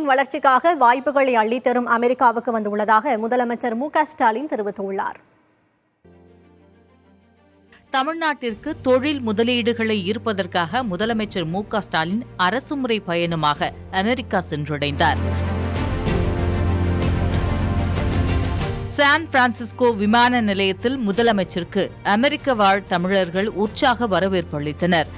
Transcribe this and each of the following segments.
தமிழ்நாட்டின் வளர்ச்சிக்காக வாய்ப்புகளை அள்ளித்தரும் அமெரிக்காவுக்கு வந்துள்ளதாக முதலமைச்சர் மு.க.ஸ்டாலின் தெரிவித்துள்ளார். தமிழ்நாட்டிற்கு தொழில் முதலீடுகளை ஈர்ப்பதற்காக முதலமைச்சர் மு.க.ஸ்டாலின் அரசுமுறை பயணமாக அமெரிக்கா சென்றடைந்தார். சான் பிரான்சிஸ்கோ விமான நிலையத்தில் முதலமைச்சருக்கு அமெரிக்க வாழ் தமிழர்கள் உற்சாக வரவேற்பு அளித்தனர்.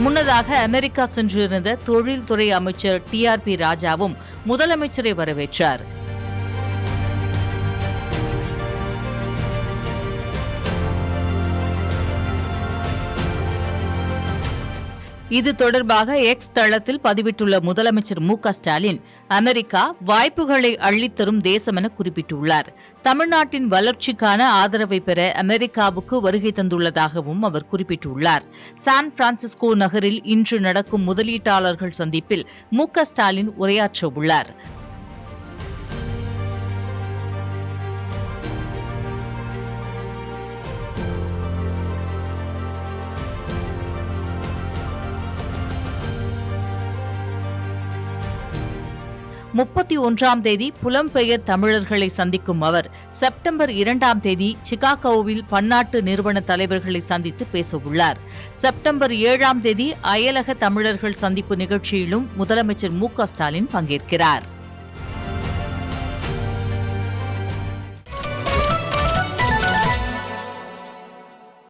முன்னதாக அமெரிக்கா சென்றிருந்த தொழில்துறை அமைச்சர் டி.ஆர்.பி. ராஜாவும் முதலமைச்சரை வரவேற்றார். இது தொடர்பாக எக்ஸ் தளத்தில் பதிவிட்டுள்ள முதலமைச்சர் மு.க.ஸ்டாலின், அமெரிக்கா வாய்ப்புகளை அள்ளித்தரும் தேசம் என குறிப்பிட்டுள்ளார். தமிழ்நாட்டின் வளர்ச்சிக்கான ஆதரவை பெற அமெரிக்காவுக்கு வருகை தந்துள்ளதாகவும் அவர் குறிப்பிட்டுள்ளார். சான் பிரான்சிஸ்கோ நகரில் இன்று நடக்கும் முதலீட்டாளர்கள் சந்திப்பில் மு.க.ஸ்டாலின் உரையாற்ற உள்ளார். தேதி புலம்பெயர் தமிழர்களை சந்திக்கும் அவர் செப்டம்பர் 2 சிகாகோவில் பன்னாட்டு நிறுவன தலைவர்களை சந்தித்து பேசவுள்ளார். செப்டம்பர் 7 அயலக தமிழர்கள் சந்திப்பு நிகழ்ச்சியிலும் முதலமைச்சர் மு.க.ஸ்டாலின் பங்கேற்கிறார்.